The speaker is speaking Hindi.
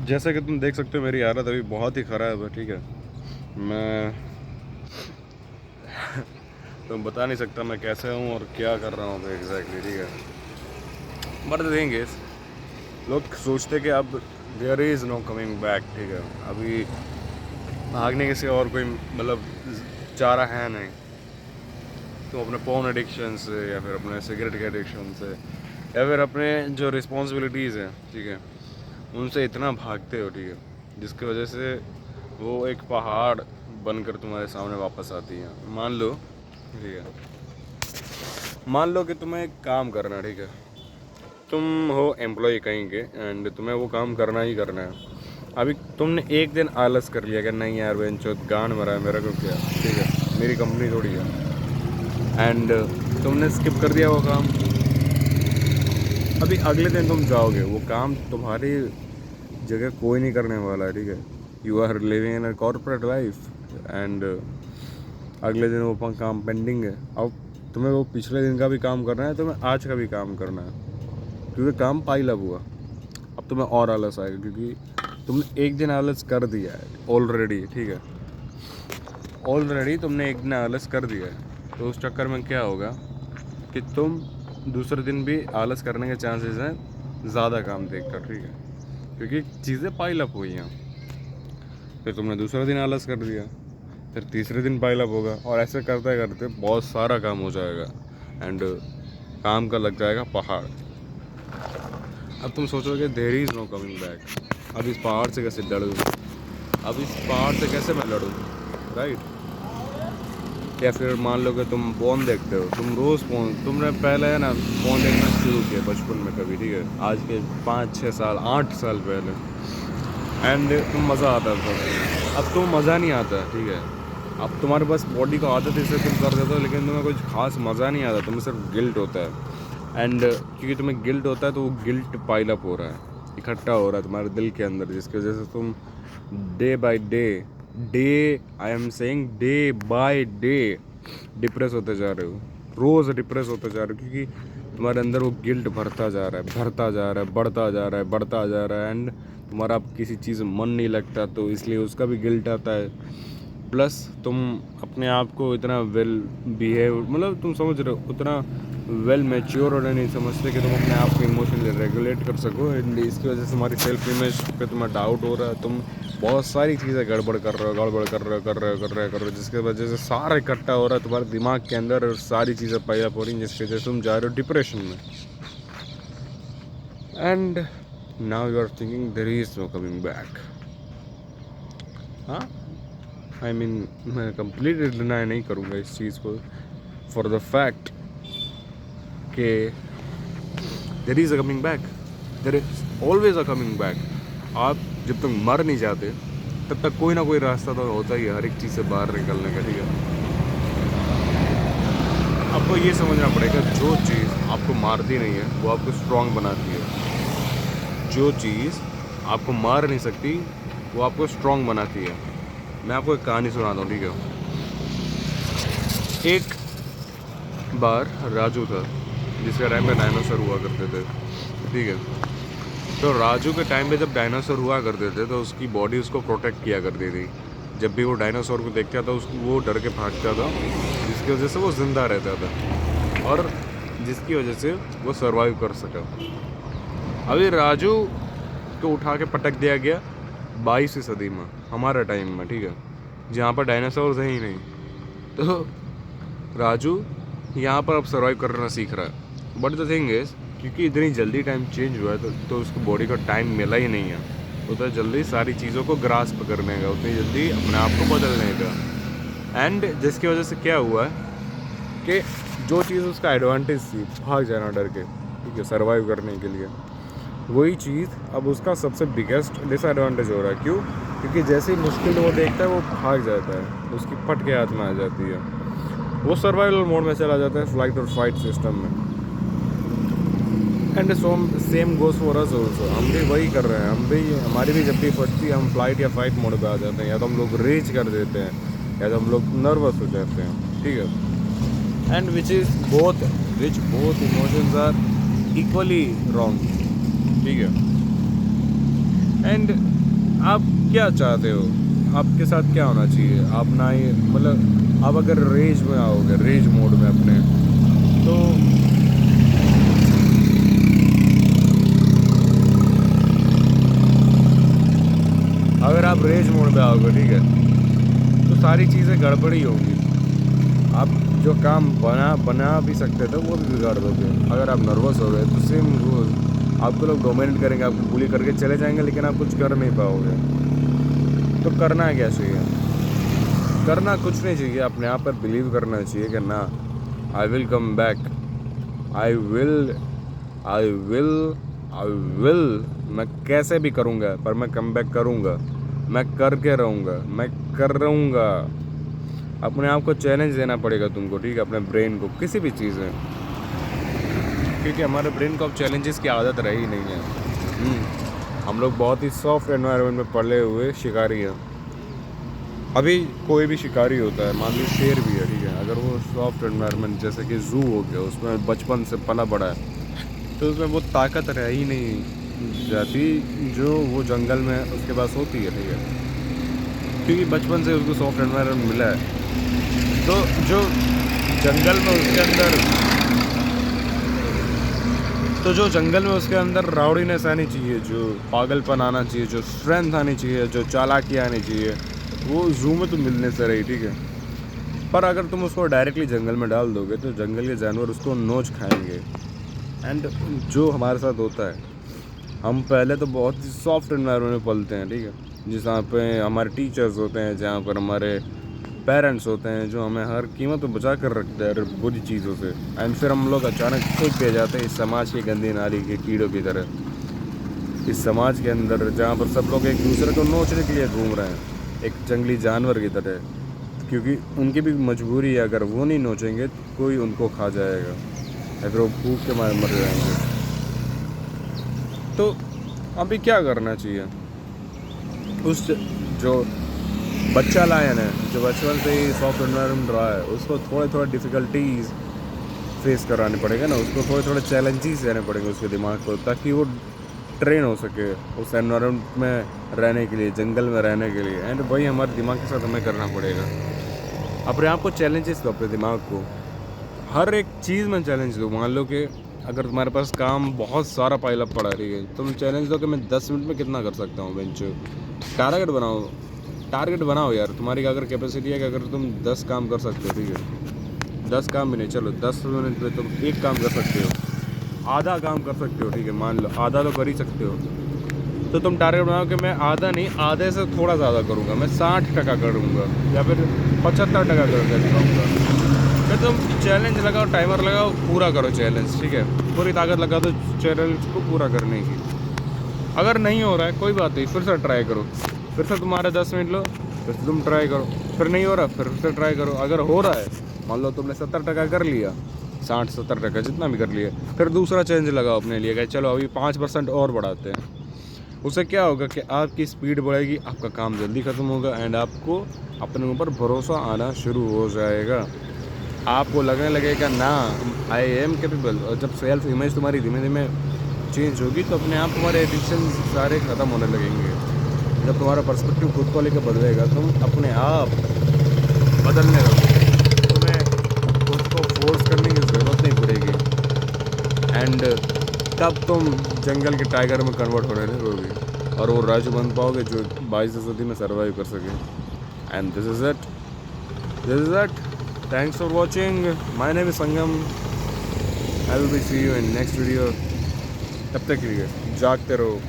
जैसा कि तुम देख सकते हो मेरी हालत अभी बहुत ही ख़राब है, ठीक है। मैं तुम बता नहीं सकता मैं कैसे हूँ और क्या कर रहा हूँ एग्जैक्टली, ठीक है। बट द थिंग इज, लोग सोचते कि अब there is no coming back, ठीक है। अभी भागने के सिवा और कोई मतलब चारा है नहीं। तुम अपने फ़ोन एडिक्शन से या फिर अपने सिगरेट के एडिक्शन से या फिर अपने जो रिस्पॉन्सिबिलिटीज़ हैं, ठीक है, उनसे इतना भागते हो, ठीक है, जिसकी वजह से वो एक पहाड़ बनकर तुम्हारे सामने वापस आती है। मान लो, ठीक है, मान लो कि तुम्हें एक काम करना है, ठीक है। तुम हो एम्प्लॉय कहीं के एंड तुम्हें वो काम करना ही करना है। अभी तुमने एक दिन आलस कर लिया कि नहीं यार बेंचोद गान मरा है, मेरा को क्या, ठीक है, मेरी कंपनी थोड़ी है, एंड तुमने स्किप कर दिया वो काम। अभी अगले दिन तुम जाओगे, वो काम तुम्हारी जगह कोई नहीं करने वाला है, ठीक है। You are living in a corporate life and अगले दिन वो काम पेंडिंग है। अब तुम्हें वो पिछले दिन का भी काम करना है, तुम्हें आज का भी काम करना है, क्योंकि काम पाइल अप हुआ। अब तुम्हें और आलस आएगा क्योंकि तुमने एक दिन आलस कर दिया है ऑलरेडी, ठीक है। ऑलरेडी तुमने एक दिन आलस कर दिया है, तो उस चक्कर में क्या होगा कि तुम दूसरे दिन भी आलस करने के चांसेस हैं ज़्यादा काम देख कर, ठीक है, क्योंकि चीज़ें पाइल अप हुई हैं। फिर तुमने दूसरा दिन आलस कर दिया, फिर तीसरे दिन पाइल अप होगा, और ऐसे करते करते बहुत सारा काम हो जाएगा एंड काम का लग जाएगा पहाड़। अब तुम सोचोगे there is no coming back, अब इस पहाड़ से कैसे लड़ूँ, अब इस पहाड़ से कैसे मैं लड़ूँ, राइट। या फिर मान लो कि तुम फ़ोन देखते हो, तुम रोज़ फ़ोन, तुमने पहले है ना फ़ोन देखना शुरू किया बचपन में कभी, ठीक है, आज के 5 6 साल 8 साल पहले, एंड तुम मज़ा आता था। अब तुम मज़ा नहीं आता, ठीक है। अब तुम्हारे पास बॉडी को आदत है, इसे तुम कर देते हो, लेकिन तुम्हें कुछ खास मज़ा नहीं आता, तुम्हें सिर्फ गिल्ट होता है। एंड क्योंकि तुम्हें गिल्ट होता है तो वो गिल्ट पाइल अप हो रहा है, इकट्ठा हो रहा है तुम्हारे दिल के अंदर, जिसकी वजह से तुम day by day, I am saying day by day depress होते जा रहे हो, रोज़ डिप्रेस होते जा रहे हो, क्योंकि तुम्हारे अंदर वो गिल्ट भरता जा रहा है, भरता जा रहा है, बढ़ता जा रहा है, बढ़ता जा रहा है, एंड तुम्हारा अब किसी चीज़ मन नहीं लगता तो इसलिए उसका भी गिल्ट आता है। प्लस तुम अपने आप को इतना वेल बिहेव, मतलब तुम समझ रहे हो, उतना वेल मैच्योर होने नहीं समझते कि तुम अपने आप को इमोशनली रेगुलेट कर सको, एंड इसकी वजह से तुम्हारी सेल्फ इमेज पे तुम्हें डाउट हो रहा है। तुम बहुत सारी चीज़ें गड़बड़ कर रहे हो, गड़बड़ कर रहे हो, कर रहे हो, कर रहे हो, कर रहे हो, जिसकी वजह से सारा इकट्ठा हो रहा है तुम्हारे दिमाग के अंदर, और सारी चीज़ें पैदा हो रही हैं, जिसकी वजह से तुम जा रहे हो डिप्रेशन में। And now you are thinking there is no coming back. हाँ, आई मीन मैं कंप्लीटली डिनाई नहीं करूँगा इस चीज़ को, फॉर द फैक्ट कि there is a coming back, there is always a coming back. आप जब तक मर नहीं जाते तब तक कोई ना कोई रास्ता तो होता ही है हर एक चीज़ से बाहर निकलने का, ठीक है। आपको ये समझना पड़ेगा, जो चीज़ आपको मारती नहीं है वो आपको स्ट्रांग बनाती है, जो चीज़ आपको मार नहीं सकती वो आपको स्ट्रांग बनाती है। मैं आपको एक कहानी सुनाता हूँ, ठीक है। एक बार राजू था, जिसके टाइम पे डायनासोर हुआ करते थे, ठीक है। तो राजू के टाइम पे जब डायनासोर हुआ करते थे तो उसकी बॉडी उसको प्रोटेक्ट किया करती थी। जब भी वो डायनासोर को देखता था उसको वो डर के भागता था, जिसकी वजह से वो ज़िंदा रहता था और जिसकी वजह से वो सरवाइव कर सका। अभी राजू को उठा के पटक दिया गया 22वीं सदी में, हमारे टाइम में, ठीक है, जहाँ पर डायनासोर है ही नहीं। तो राजू यहाँ पर अब सर्वाइव करना सीख रहा है। बट द थिंग इज़, क्योंकि इतनी जल्दी टाइम चेंज हुआ है तो उसको बॉडी को टाइम मिला ही नहीं है उतना जल्दी सारी चीज़ों को ग्रास्प करने का, उतनी जल्दी अपने आप को बदलने का। एंड जिसकी वजह से क्या हुआ है कि जो चीज़ उसका एडवांटेज थी, भाग जाना डर के, ठीक है, सर्वाइव करने के लिए, वही चीज़ अब उसका सबसे बिगेस्ट डिसएडवांटेज हो रहा है। क्यों? क्योंकि जैसे ही मुश्किल वो देखता है वो भाग जाता है, उसकी फट के हाथ में आ जाती है, वो सर्वाइवल मोड में चला जाता है, फ्लाइट और फाइट सिस्टम में। And so same goes for us also, हम भी वही कर रहे हैं, हम भी, हमारी भी जब भी फटती है हम फ्लाइट या फाइट मोड पे आ जाते हैं, या तो हम लोग रेज कर देते हैं या तो हम लोग नर्वस हो जाते हैं, ठीक है। And which both emotions are equally wrong, ठीक है। एंड आप क्या चाहते हो, आपके साथ क्या होना चाहिए। आप ना ही मतलब आप अगर रेज में आओगे, रेज मोड में अपने, तो अगर आप रेज मोड में आओगे, ठीक है, तो सारी चीज़ें गड़बड़ी होंगी। आप जो काम बना भी सकते थे वो भी बिगाड़ दोगे। अगर आप नर्वस हो गए तो सेम रूल, आपको लोग डोमिनेट करेंगे, आपको बुली करके चले जाएंगे, लेकिन आप कुछ कर नहीं पाओगे। तो करना क्या चाहिए, करना कुछ नहीं चाहिए, अपने आप पर बिलीव करना चाहिए कि ना, I will come back, I will I will I will मैं कैसे भी करूँगा, पर मैं कम बैक करूँगा, मैं करके रहूँगा, मैं कर रहूँगा। अपने आप को चैलेंज देना पड़ेगा तुमको, ठीक है, अपने ब्रेन को किसी भी चीज़ में, क्योंकि हमारे ब्रेन को अब चैलेंजेस की आदत रही नहीं है। हम लोग बहुत ही सॉफ्ट एनवायरनमेंट में पले हुए शिकारी हैं। अभी कोई भी शिकारी होता है, मान लीजिए शेर भी है, ठीक है, अगर वो सॉफ्ट एनवायरनमेंट जैसे कि जू हो गया, उसमें बचपन से पला बड़ा है, तो उसमें वो ताकत रह ही नहीं जाती जो वो जंगल में उसके पास होती है, ठीक है, क्योंकि बचपन से उसको सॉफ्ट एनवायरनमेंट मिला है। तो जो जंगल में उसके अंदर तो जो जंगल में उसके अंदर राउडीनेस आनी चाहिए, जो पागलपन आना चाहिए, जो स्ट्रेंथ आनी चाहिए, जो चालाकी आनी चाहिए, वो जू में तो मिलने से रही, ठीक है। पर अगर तुम उसको डायरेक्टली जंगल में डाल दोगे तो जंगल के जानवर उसको नोच खाएंगे। एंड जो हमारे साथ होता है, हम पहले तो बहुत ही सॉफ्ट एनवायरनमेंट में पलते हैं, ठीक है, जहाँ पे हमारे टीचर्स होते हैं, जहाँ पर हमारे पेरेंट्स होते हैं, जो हमें हर कीमत पर बचा कर रखते हैं बुरी चीज़ों से। एंड फिर हम लोग अचानक फेंक दिए जाते हैं इस समाज की गंदी नाली के कीड़ों की तरह, इस समाज के अंदर जहाँ पर सब लोग एक दूसरे को नोचने के लिए घूम रहे हैं, एक जंगली जानवर की तरह, क्योंकि उनकी भी मजबूरी है, अगर वो नहीं नोचेंगे तो कोई उनको खा जाएगा या फिर वो भूख के मारे मर जाएंगे। तो अभी क्या करना चाहिए, उस जो बच्चा लायन है, जो बचपन से ही सॉफ्ट एनवायरनमेंट रहा है, उसको थोड़े डिफ़िकल्टीज़ फेस कराने पड़ेगा ना, उसको थोड़े चैलेंजेस देने पड़ेंगे उसके दिमाग को, ताकि वो ट्रेन हो सके उस एनवायरनमेंट में रहने के लिए, जंगल में रहने के लिए। एंड वही हमारे दिमाग के साथ हमें करना पड़ेगा। अपने आप को चैलेंजेस दो, अपने दिमाग को हर एक चीज़ में चैलेंज दो। मान लो कि अगर तुम्हारे पास काम बहुत सारा पाइलअप पड़ा, ठीक है, तुम चैलेंज दो कि मैं 10 मिनट में कितना कर सकता हूँ। बेंच टारगेट बनाओ यार, तुम्हारी अगर कैपेसिटी है कि अगर तुम 10 काम कर सकते हो, ठीक है, 10 काम भी नहीं, चलो 10 मिनट में तुम एक काम कर सकते हो, आधा काम कर सकते हो, ठीक है, मान लो आधा तो कर ही सकते हो, तो तुम टारगेट बनाओ कि मैं आधा नहीं, आधे से थोड़ा ज़्यादा करूँगा, मैं 60% करूँगा या फिर 75% करके दिखाऊँगा। फिर तुम चैलेंज लगाओ, टाइमर लगाओ, पूरा करो चैलेंज, ठीक है, पूरी ताकत लगा दो चैलेंज को पूरा करने की। अगर नहीं हो रहा है कोई बात नहीं, फिर से ट्राई करो, फिर से तुम्हारे 10 मिनट लो, फिर से तुम ट्राई करो, फिर नहीं हो रहा फिर से ट्राई करो। अगर हो रहा है, मान लो तुमने 70% कर लिया, 60-70% जितना भी कर लिया, फिर दूसरा चेंज लगाओ अपने लिए कि चलो अभी 5% और बढ़ाते हैं। उससे क्या होगा कि आपकी स्पीड बढ़ेगी, आपका काम जल्दी ख़त्म होगा एंड आपको अपने ऊपर भरोसा आना शुरू हो जाएगा। आपको लगने लगेगा ना, आई एम कैपेबल। और जब सेल्फ इमेज तुम्हारी धीमे धीमे चेंज होगी तो अपने आप तुम्हारे एडिक्शन सारे ख़त्म होने लगेंगे। जब तुम्हारा पर्सपेक्टिव खुद को लेकर बदलेगा, तुम अपने आप बदलने लगोगे, तुम्हें खुद को फोर्स करने की ज़रूरत नहीं पड़ेगी। एंड तब तुम जंगल के टाइगर में कन्वर्ट होने लगोगे और वो राजू बन पाओगे जो 22वीं सदी में सर्वाइव कर सके। And this is it. Thanks for watching. My name is Sangam. I will be see you in next video. तब तक के लिए जागते रहो।